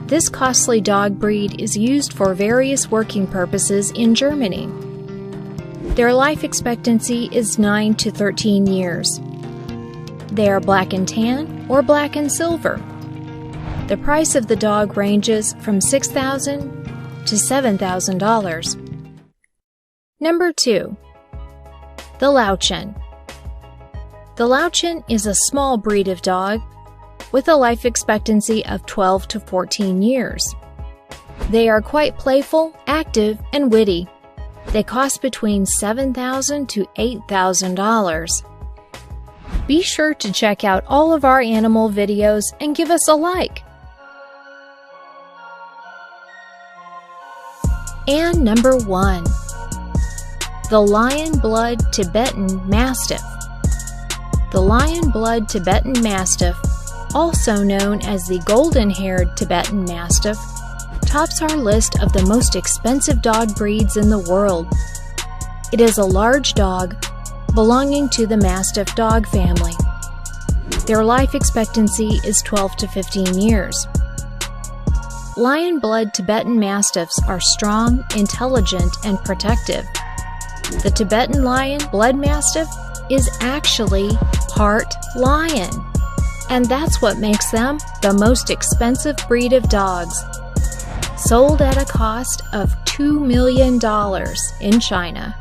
This costly dog breed is used for various working purposes in Germany. Their life expectancy is 9 to 13 years. They are black and tan or black and silver. The price of the dog ranges from $6,000 to $7,000. Number 2. The Lowchen. The Lowchen is a small breed of dog with a life expectancy of 12 to 14 years. They are quite playful, active, and witty. They cost between $7,000 to $8,000. Be sure to check out all of our animal videos and give us a like. And number 1. The Lion Blood Tibetan Mastiff. The Lion Blood Tibetan Mastiff, also known as the golden-haired Tibetan Mastiff, tops our list of the most expensive dog breeds in the world. It is a large dog belonging to the Mastiff dog family. Their life expectancy is 12 to 15 years. Lion Blood Tibetan Mastiffs are strong, intelligent, and protective. The Tibetan Lion Blood Mastiff is actually part lion, and that's what makes them the most expensive breed of dogs, sold at a cost of $2 million in China.